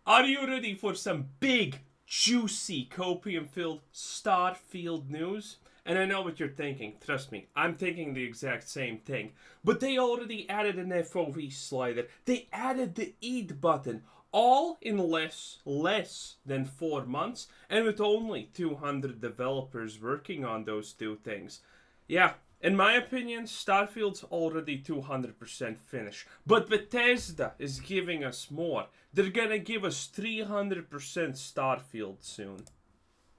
Are you ready for some big, juicy, copium-filled Starfield news? And I know what you're thinking. Trust me, I'm thinking the exact same thing. But they already added an FOV slider. They added the eat button. All in less than 4 months. And with only 200 developers working on those two things. Yeah, in my opinion, Starfield's already 200% finished. But Bethesda is giving us more. They're gonna give us 300% Starfield soon.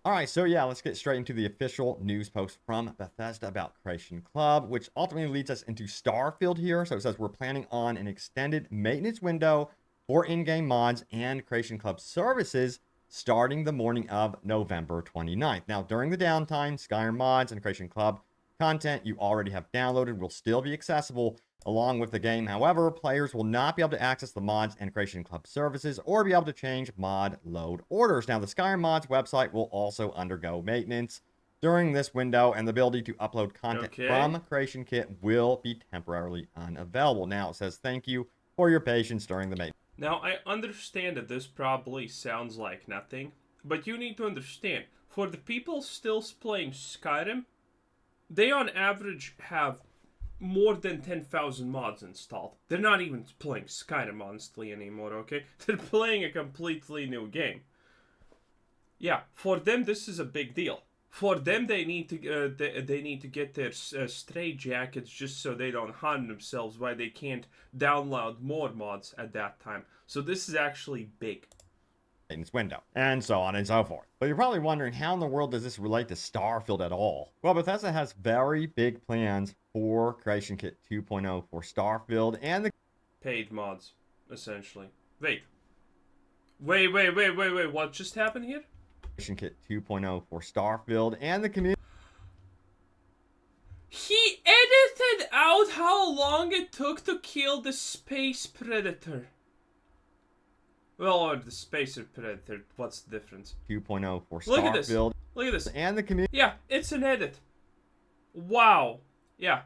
Alright, so yeah, let's get straight into the official news post from Bethesda about Creation Club, which ultimately leads us into Starfield here. So it says we're planning on an extended maintenance window for in-game mods and Creation Club services starting the morning of November 29th. Now, during the downtime, Skyrim mods and Creation Club content you already have downloaded will still be accessible along with the game. However, players will not be able to access the mods and Creation Club services or be able to change mod load orders. Now, the Skyrim mods website will also undergo maintenance during this window, and the ability to upload content from Creation Kit will be temporarily unavailable. Now, it says thank you for your patience during the maintenance. Now, I understand that this probably sounds like nothing, but you need to understand, for the people still playing Skyrim, they on average have more than 10,000 mods installed. They're not even playing Skyrim honestly anymore, okay? They're playing a completely new game. Yeah, for them this is a big deal. For them they need to they need to get their stray jackets just so they don't harm themselves while they can't download more mods at that time. So this is actually big. Maintenance window, and so on and so forth. But you're probably wondering, how in the world does this relate to Starfield at all? Well, Bethesda has very big plans for Creation Kit 2.0 for Starfield and the paid mods, essentially. Wait, what just happened here? Creation Kit 2.0 for Starfield and the community. He edited out how long it took to kill the space predator. Well, or the spacer predator. What's the difference? 2.0 for Starfield. Look at this. Look at this. And the community. Yeah, it's an edit. Wow. Yeah.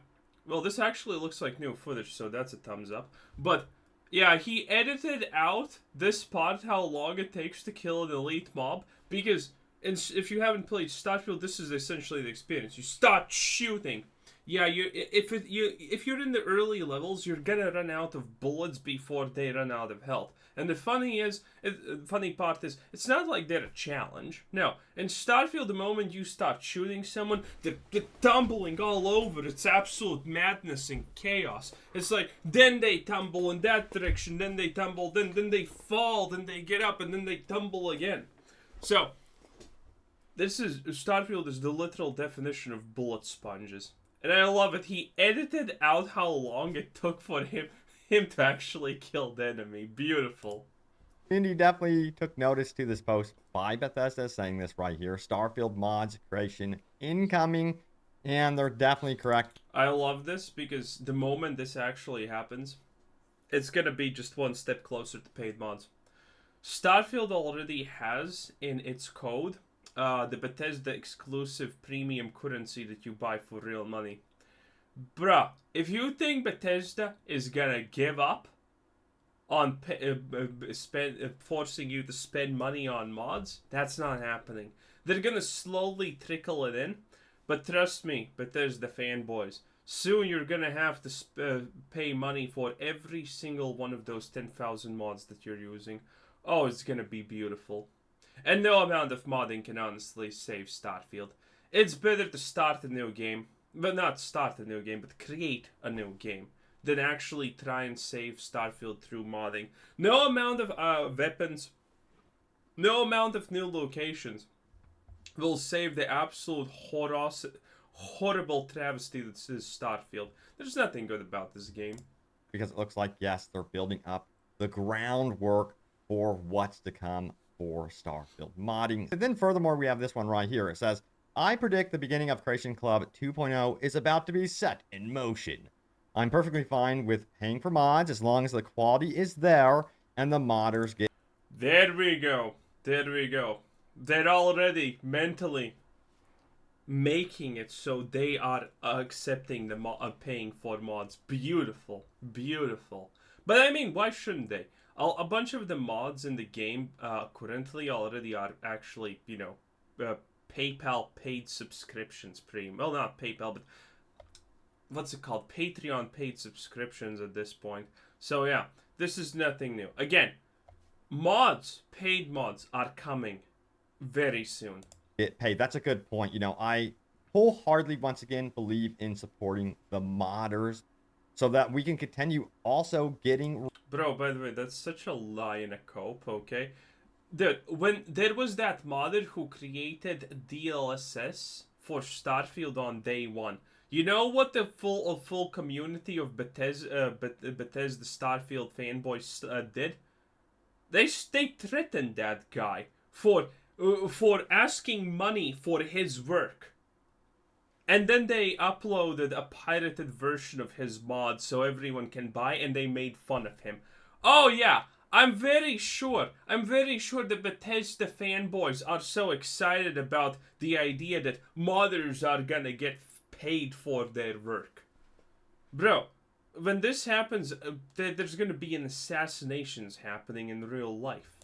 Well, this actually looks like new footage, so that's a thumbs up. But, yeah, he edited out this part, how long it takes to kill an elite mob, because if you haven't played Starfield, this is essentially the experience. You start shooting. Yeah, if you're in the early levels, you're gonna run out of bullets before they run out of health. And the funny part is, it's not like they're a challenge. No, in Starfield, the moment you start shooting someone, they're tumbling all over. It's absolute madness and chaos. It's like, then they tumble in that direction, then they tumble, then they fall, then they get up, and then they tumble again. So, Starfield is the literal definition of bullet sponges. And I love it. He edited out how long it took for him to actually kill the enemy. Beautiful. Indy definitely took notice to this post by Bethesda, saying this right here. Starfield mods creation incoming, and they're definitely correct. I love this because the moment this actually happens, it's going to be just one step closer to paid mods. Starfield already has in its code the Bethesda exclusive premium currency that you buy for real money. Bruh, if you think Bethesda is gonna give up on forcing you to spend money on mods, that's not happening. They're gonna slowly trickle it in, but trust me, Bethesda fanboys, soon you're gonna have to pay money for every single one of those 10,000 mods that you're using. Oh, it's gonna be beautiful. And no amount of modding can honestly save Starfield. It's better to start a new game, but not start a new game, but create a new game, than actually try and save Starfield through modding. No amount of weapons, no amount of new locations will save the absolute horrible travesty that is Starfield. There's nothing good about this game. Because it looks like, yes, they're building up the groundwork for what's to come for Starfield modding. And then furthermore, we have this one right here. It says, I predict the beginning of Creation Club 2.0 is about to be set in motion. I'm perfectly fine with paying for mods as long as the quality is there and the modders get... There we go. There we go. They're already mentally making it so they are accepting the paying for mods. Beautiful. Beautiful. But I mean, why shouldn't they? A bunch of the mods in the game currently already are actually, PayPal paid subscriptions. Well, not PayPal, but what's it called? Patreon paid subscriptions at this point. So yeah, this is nothing new. Again, paid mods are coming very soon. Get paid. That's a good point. I wholeheartedly once again believe in supporting the modders so that we can continue also getting. Bro, by the way, that's such a lie in a cope, okay? Dude, when there was that modder who created DLSS for Starfield on day one, you know what the full community of Bethesda Starfield fanboys did? They threatened that guy for asking money for his work. And then they uploaded a pirated version of his mod so everyone can buy, and they made fun of him. Oh yeah, I'm very sure that Bethesda fanboys are so excited about the idea that modders are gonna get paid for their work. Bro, when this happens, there's gonna be an assassinations happening in real life.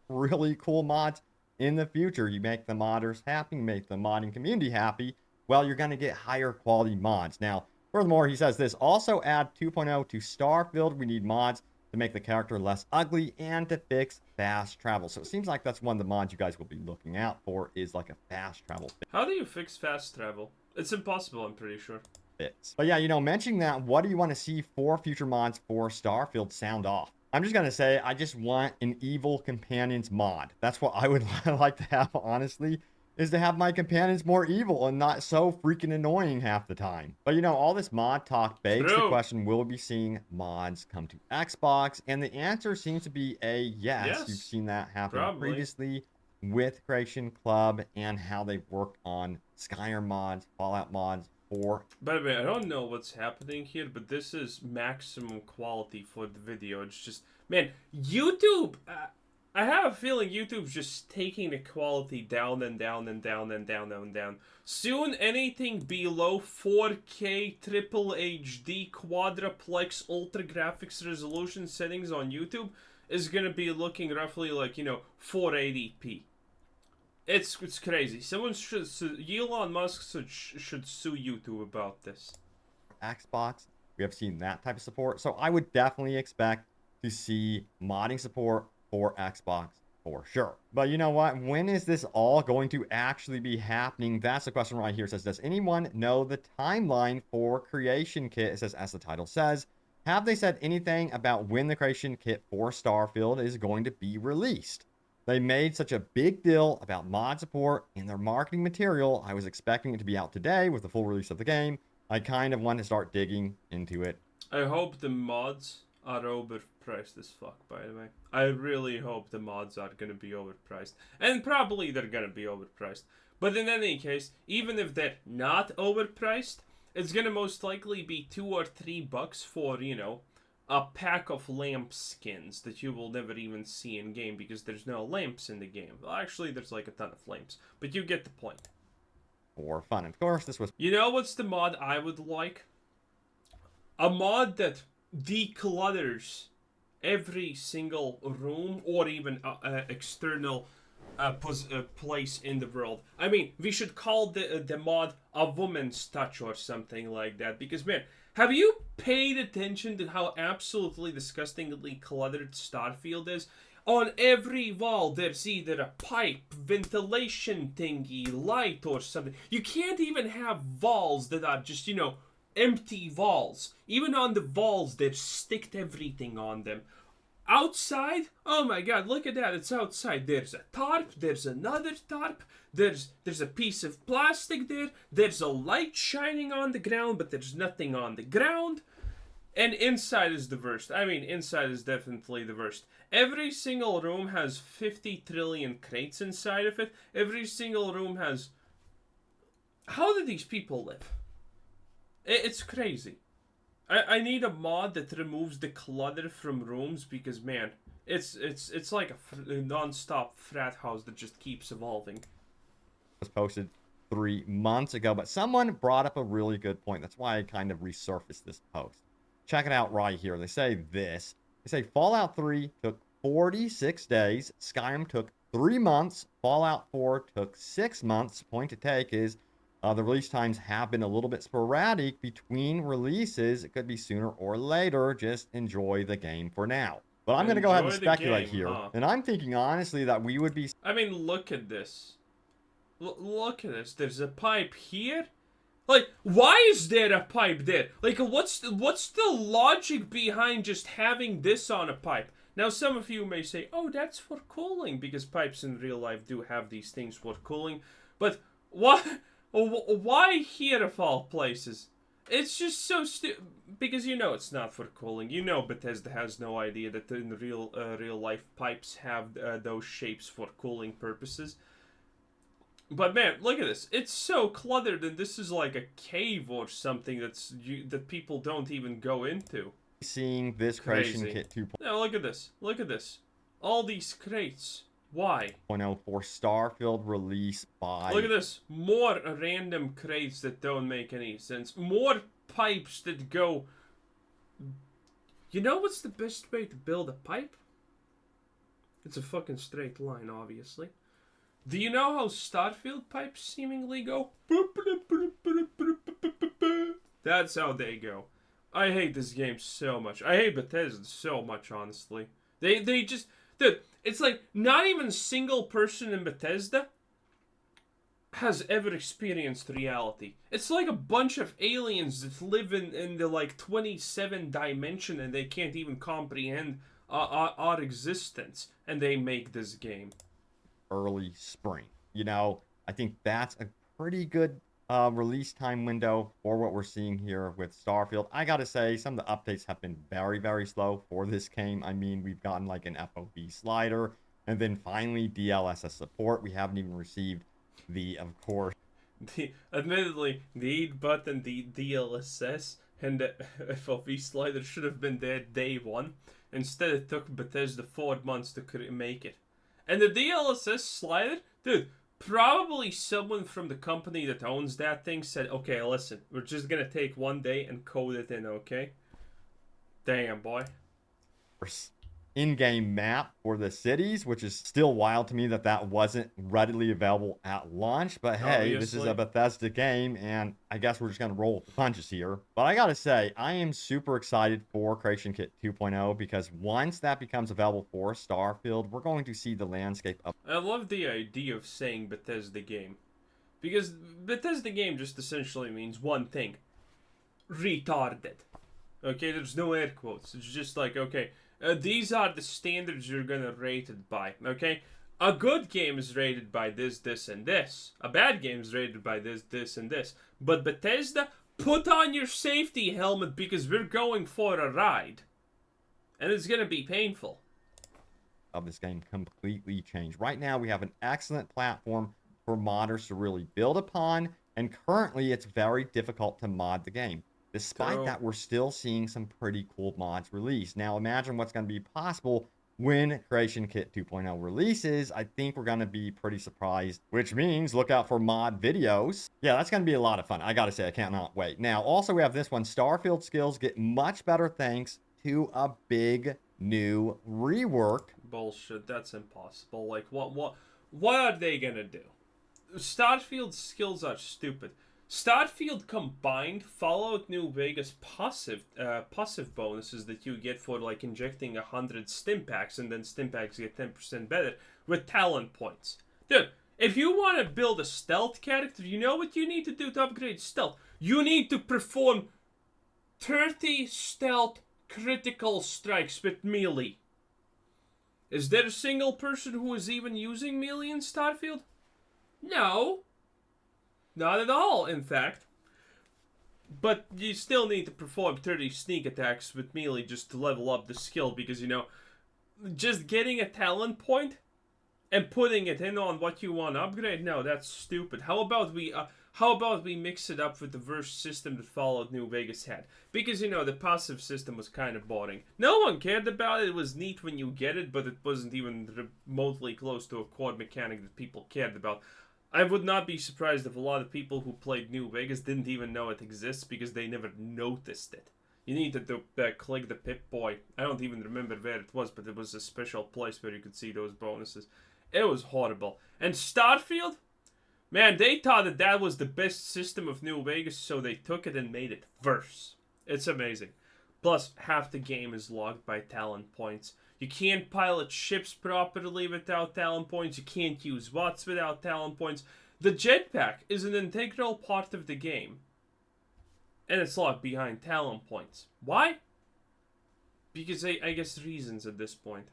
Really cool mods in the future. You make the modders happy, make the modding community happy. Well, you're going to get higher quality mods. Now, furthermore, he says this also add 2.0 to Starfield. We need mods to make the character less ugly and to fix fast travel. So it seems like that's one of the mods you guys will be looking out for, is like a fast travel fix. How do you fix fast travel? It's impossible, I'm pretty sure. But yeah, mentioning that, what do you want to see for future mods for Starfield? Sound off. I'm just going to say, I just want an evil companions mod. That's what I would like to have, honestly, is to have my companions more evil and not so freaking annoying half the time. But all this mod talk begs the question, will we be seeing mods come to Xbox? And the answer seems to be a yes. You've seen that happen previously with Creation Club and how they've worked on Skyrim mods, Fallout mods. By the way, I don't know what's happening here, but this is maximum quality for the video. It's just, man, YouTube, I have a feeling YouTube's just taking the quality down and down and down and down and down. Soon, anything below 4K triple HD quadruplex ultra graphics resolution settings on YouTube is gonna be looking roughly like, 480p. It's crazy. Someone should Elon Musk should sue YouTube about this. Xbox, we have seen that type of support, so I would definitely expect to see modding support for Xbox for sure. But you know what? When is this all going to actually be happening? That's the question right here. It says, does anyone know the timeline for Creation Kit? It says, as the title says, have they said anything about when the Creation Kit for Starfield is going to be released? They made such a big deal about mod support in their marketing material. I was expecting it to be out today with the full release of the game. I kind of want to start digging into it. I hope the mods are overpriced as fuck, by the way. I really hope the mods are going to be overpriced. And probably they're going to be overpriced. But in any case, even if they're not overpriced, it's going to most likely be $2 or $3 for, a pack of lamp skins that you will never even see in game because there's no lamps in the game. Well, actually, there's like a ton of lamps, but you get the point. For fun, of course, this was. You know what's the mod I would like? A mod that declutters every single room or even external place in the world. I mean, we should call the mod a woman's touch or something like that because, man, have you paid attention to how absolutely disgustingly cluttered Starfield is? On every wall, there's either a pipe, ventilation thingy, light, or something. You can't even have walls that are just, empty walls. Even on the walls, they've sticked everything on them. Outside, oh my god, look at that, it's outside. There's a tarp, there's another tarp, there's a piece of plastic there, there's a light shining on the ground, but there's nothing on the ground. And inside is the worst. I mean, inside is definitely the worst. Every single room has 50 trillion crates inside of it. Every single room has... How do these people live? It's crazy. I need a mod that removes the clutter from rooms because, man, it's like a non-stop frat house that just keeps evolving. It was posted 3 months ago, but someone brought up a really good point. That's why I kind of resurfaced this post. Check it out right here. They say this. They say Fallout 3 took 46 days. Skyrim took 3 months. Fallout 4 took 6 months. Point to take is the release times have been a little bit sporadic between releases. It could be sooner or later. Just enjoy the game for now. But I'm going to go ahead and Enjoy the speculate game, here. huh? And I'm thinking, honestly, that we would be... I mean, look at this. Look at this. There's a pipe here. Like, why is there a pipe there? Like, what's the logic behind just having this on a pipe? Now, some of you may say, oh, that's for cooling, because pipes in real life do have these things for cooling. But why here of all places? It's just so stupid. Because you know it's not for cooling. You know Bethesda has no idea that in real life pipes have those shapes for cooling purposes. But man, look at this. It's so cluttered, and this is like a cave or something that people don't even go into. Seeing this Creation Kit 2.0 Now look at this. Look at this. All these crates. Why? for Starfield release by... Look at this. More random crates that don't make any sense. More pipes that go... You know what's the best way to build a pipe? It's a fucking straight line, obviously. Do you know how Starfield pipes seemingly go? That's how they go. I hate this game so much. I hate Bethesda so much, honestly. They just... Dude, it's like not even a single person in Bethesda has ever experienced reality. It's like a bunch of aliens that live in the like 27 dimension and they can't even comprehend our existence. And they make this game. Early spring. You know, I think that's a pretty good release time window for what we're seeing here with Starfield. I gotta say, some of the updates have been very, very slow for this game. I mean, we've gotten like an FOV slider, and then finally DLSS support. We haven't even received of course... Admittedly, the 8 button, the DLSS, and the FOV slider should have been there day one. Instead, it took Bethesda 4 months to make it. And the DLSS slider, dude, probably someone from the company that owns that thing said, okay, listen, we're just gonna take 1 day and code it in, okay? Damn, boy. In-game map for the cities, which is still wild to me that wasn't readily available at launch. But hey, Obviously. This is a Bethesda game, and I guess we're just going to roll with the punches here. But I gotta say, I am super excited for Creation Kit 2.0 because once that becomes available for Starfield, we're going to see the landscape up. I love the idea of saying Bethesda game. Because Bethesda game just essentially means one thing. Retarded. Okay, there's no air quotes. It's just like, okay... these are the standards you're gonna rate it by, okay? A good game is rated by this, this, and this. A bad game is rated by this, this, and this. But Bethesda, put on your safety helmet because we're going for a ride. And it's gonna be painful. Of this game completely changed. Right now, we have an excellent platform for modders to really build upon, and currently, it's very difficult to mod the game. Despite that, we're still seeing some pretty cool mods released. Now, imagine what's going to be possible when Creation Kit 2.0 releases. I think we're going to be pretty surprised, which means look out for mod videos. Yeah, that's going to be a lot of fun. I got to say, I cannot wait. Now, also, we have this one. Starfield skills get much better thanks to a big new rework. Bullshit, that's impossible. Like, what are they going to do? Starfield skills are stupid. Starfield combined Fallout New Vegas passive bonuses that you get for like injecting 100 stim packs, and then stim packs get 10% better with talent points. Dude, if you want to build a stealth character, you know what you need to do to upgrade stealth? You need to perform 30 stealth critical strikes with melee. Is there a single person who is even using melee in Starfield? No. Not at all, in fact. But you still need to perform 30 sneak attacks with melee just to level up the skill, because, you know, just getting a talent point and putting it in on what you want to upgrade, no, that's stupid. How about we mix it up with the verse system that Fallout New Vegas had? Because, you know, the passive system was kind of boring. No one cared about it. It was neat when you get it, but it wasn't even remotely close to a core mechanic that people cared about. I would not be surprised if a lot of people who played New Vegas didn't even know it exists because they never noticed it. You needed to click the Pip-Boy. I don't even remember where it was, but it was a special place where you could see those bonuses. It was horrible. And Starfield, man, they thought that that was the best system of New Vegas, so they took it and made it worse. It's amazing. Plus, half the game is logged by talent points. You can't pilot ships properly without talent points. You can't use bots without talent points. The jetpack is an integral part of the game. And it's locked behind talent points. Why? Because I guess reasons at this point.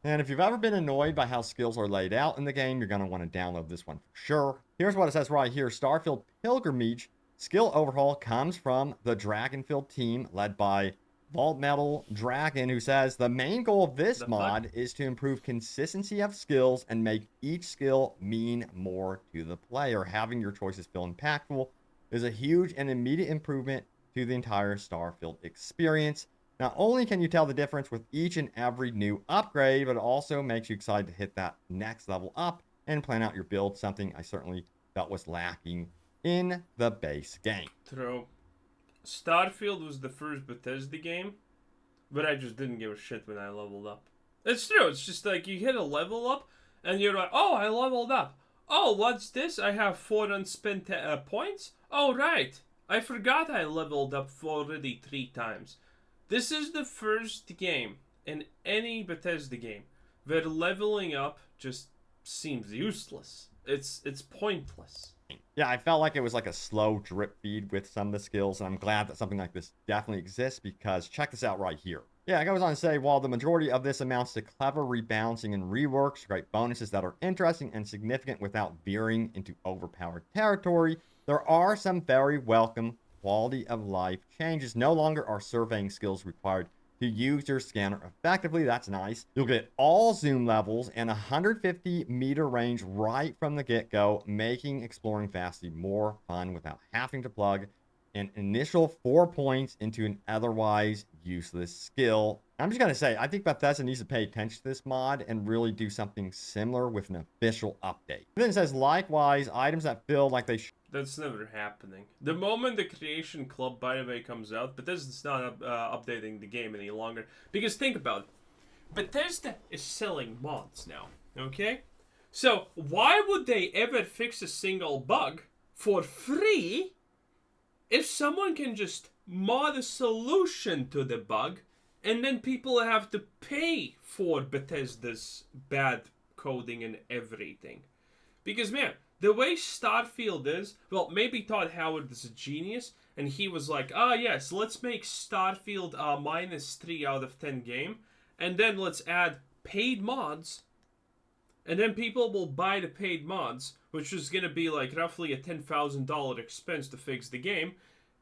And if you've ever been annoyed by how skills are laid out in the game, you're going to want to download this one for sure. Here's what it says right here. Starfield Pilgrimage skill overhaul comes from the Dragonfield team led by Vault Metal Dragon, who says the main goal of this mod is to improve consistency of skills and make each skill mean more to the player. Having your choices feel impactful is a huge and immediate improvement to the entire Starfield experience. Not only can you tell the difference with each and every new upgrade, but it also makes you excited to hit that next level up and plan out your build, something I certainly felt was lacking in the base game. True. Starfield was the first Bethesda game, but I just didn't give a shit when I leveled up. It's true, it's just like you hit a level up, and you're like, oh, I leveled up. Oh, what's this? I have 4 unspent points? Oh, right. I forgot I leveled up already 3 times. This is the first game in any Bethesda game where leveling up just seems useless. It's pointless. Yeah, I felt like it was like a slow drip feed with some of the skills, and I'm glad that something like this definitely exists because check this out right here. Yeah, it goes on to say, while the majority of this amounts to clever rebalancing and reworks, great bonuses that are interesting and significant without veering into overpowered territory, there are some very welcome quality of life changes. No longer are surveying skills required to use your scanner effectively. That's nice. You'll get all zoom levels and 150 meter range right from the get-go, making exploring vastly more fun without having to plug an initial 4 points into an otherwise useless skill. I'm just going to say, I think Bethesda needs to pay attention to this mod and really do something similar with an official update. Then it says, likewise, items that feel like they should. That's never happening. The moment the Creation Club, by the way, comes out, Bethesda's not updating the game any longer. Because think about it. Bethesda is selling mods now, okay? So why would they ever fix a single bug for free if someone can just mod a solution to the bug and then people have to pay for Bethesda's bad coding and everything? Because, man, the way Starfield is, well, maybe Todd Howard is a genius, and he was like, yes, let's make Starfield a -3 out of 10 game, and then let's add paid mods, and then people will buy the paid mods, which is going to be like roughly a $10,000 expense to fix the game,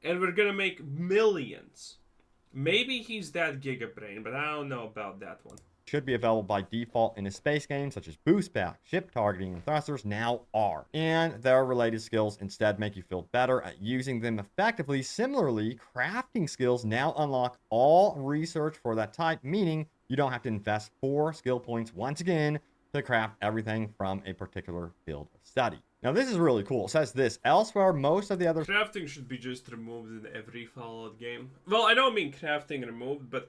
and we're going to make millions. Maybe he's that gigabrain, but I don't know about that one. Should be available by default in a space game such as boost back, ship targeting, and thrusters now are. And their related skills instead make you feel better at using them effectively. Similarly, crafting skills now unlock all research for that type, meaning you don't have to invest 4 skill points once again to craft everything from a particular field of study. Now this is really cool. It says this, elsewhere most of the other... Crafting should be just removed in every Fallout game. Well, I don't mean crafting removed, but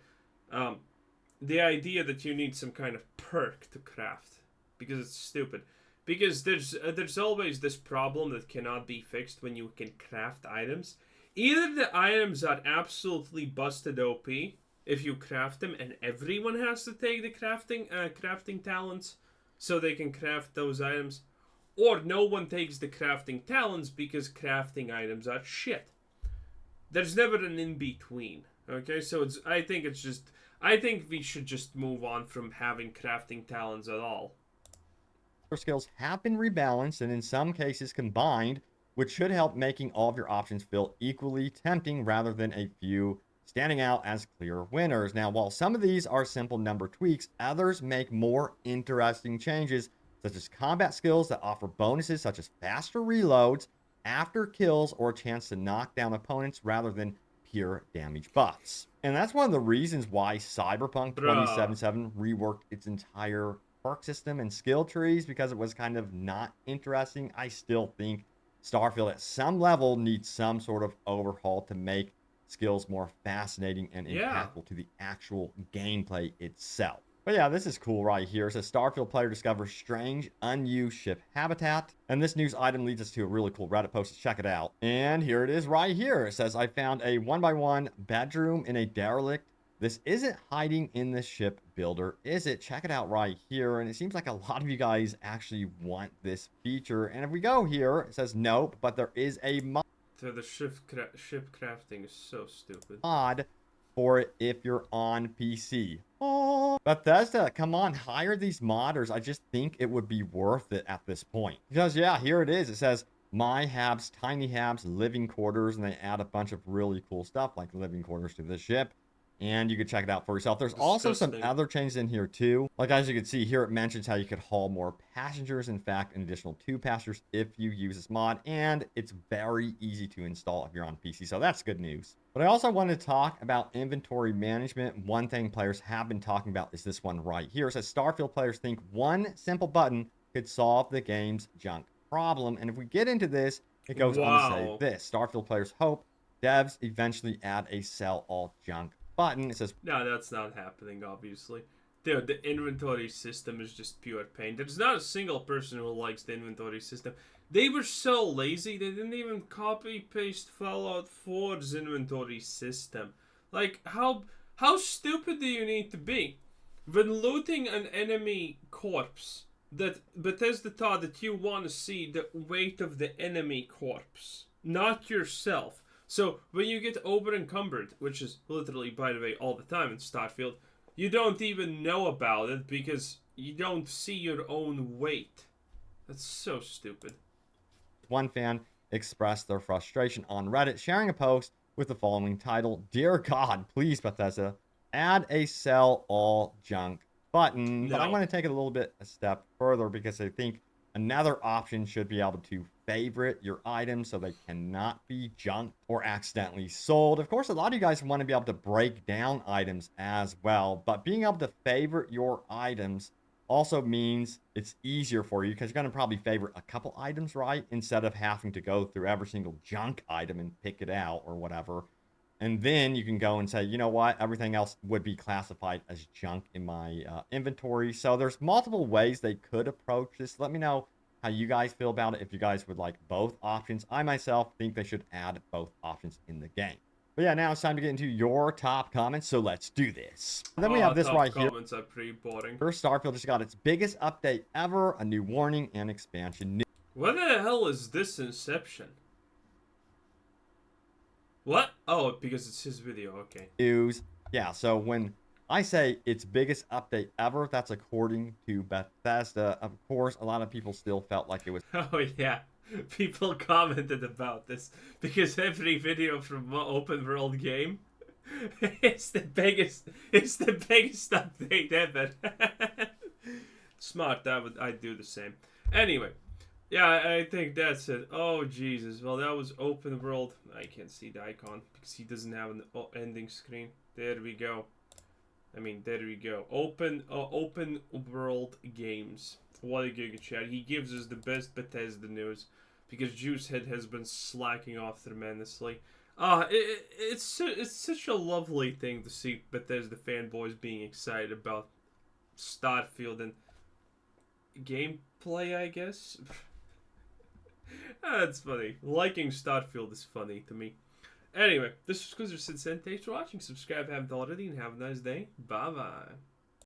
the idea that you need some kind of perk to craft, because it's stupid. Because there's always this problem that cannot be fixed when you can craft items. Either the items are absolutely busted OP if you craft them, and everyone has to take the crafting talents so they can craft those items, or no one takes the crafting talents because crafting items are shit. There's never an in-between, okay? So I think we should just move on from having crafting talents at all. Skills have been rebalanced and in some cases combined, which should help making all of your options feel equally tempting rather than a few standing out as clear winners. Now, while some of these are simple number tweaks, others make more interesting changes, such as combat skills that offer bonuses such as faster reloads after kills or a chance to knock down opponents rather than pure damage buffs. And that's one of the reasons why Cyberpunk 2077 reworked its entire perk system and skill trees, because it was kind of not interesting. I still think Starfield at some level needs some sort of overhaul to make skills more fascinating and Yeah. impactful to the actual gameplay itself. But yeah, this is cool right here. It says Starfield player discovers strange, unused ship habitat. And this news item leads us to a really cool Reddit post. Check it out. And here it is right here. It says, I found a 1x1 bedroom in a derelict. This isn't hiding in the ship builder, is it? Check it out right here. And it seems like a lot of you guys actually want this feature. And if we go here, it says nope, but there is a So the ship crafting is so stupid. mod for it if you're on PC. Oh, Bethesda, come on, hire these modders. I just think it would be worth it at this point. Because, yeah, here it is. It says My Habs, Tiny Habs, Living Quarters, and they add a bunch of really cool stuff like living quarters to the ship. And you can check it out for yourself. There's also some other changes in here too. Like as you can see here, it mentions how you could haul more passengers. In fact, an additional 2 passengers if you use this mod. And it's very easy to install if you're on PC. So that's good news. But I also want to talk about inventory management. One thing players have been talking about is this one right here. It says Starfield players think one simple button could solve the game's junk problem. And if we get into this, it goes on to say this. Starfield players hope devs eventually add a sell all junk button. It says, no, that's not happening, obviously. Dude, the inventory system is just pure pain. There's not a single person who likes the inventory system. They were so lazy, they didn't even copy-paste Fallout 4's inventory system. Like, how stupid do you need to be? When looting an enemy corpse, that Bethesda thought that you want to see the weight of the enemy corpse, not yourself. So, when you get over-encumbered, which is literally, by the way, all the time in Starfield, you don't even know about it because you don't see your own weight. That's so stupid. One fan expressed their frustration on Reddit, sharing a post with the following title, Dear God, please, Bethesda, add a sell all junk button. No. But I'm going to take it a step further because I think another option should be able to favorite your items so they cannot be junked or accidentally sold. Of course, a lot of you guys want to be able to break down items as well, but being able to favorite your items also means it's easier for you because you're going to probably favorite a couple items, right? Instead of having to go through every single junk item and pick it out or whatever. And then you can go and say, you know what, everything else would be classified as junk in my inventory. So there's multiple ways they could approach this. Let me know how you guys feel about it. If you guys would like both options, I myself think they should add both options in the game. But yeah, now it's time to get into your top comments, so let's do this. And then we have this right here. Comments are pretty boring. First, Starfield just got its biggest update ever, a new warning and expansion. What the hell is this Inception? What? Oh, because it's his video, okay. News. Yeah, so when I say its biggest update ever, that's according to Bethesda. Of course, a lot of people still felt like it was... Oh, yeah. People commented about this because every video from open world game, it's the biggest update ever. Smart. I'd do the same. Anyway, yeah, I think that's it. Oh Jesus. Well, that was open world. I can't see the icon because he doesn't have an ending screen. There we go. I mean, there we go. Open world games. What a giga chat. He gives us the best Bethesda news because Juicehead has been slacking off tremendously. It's such a lovely thing to see Bethesda fanboys being excited about Starfield and gameplay, I guess. That's funny. Liking Starfield is funny to me. Anyway, this was Clutter. Thanks for watching. Subscribe if you haven't already, and have a nice day. Bye-bye.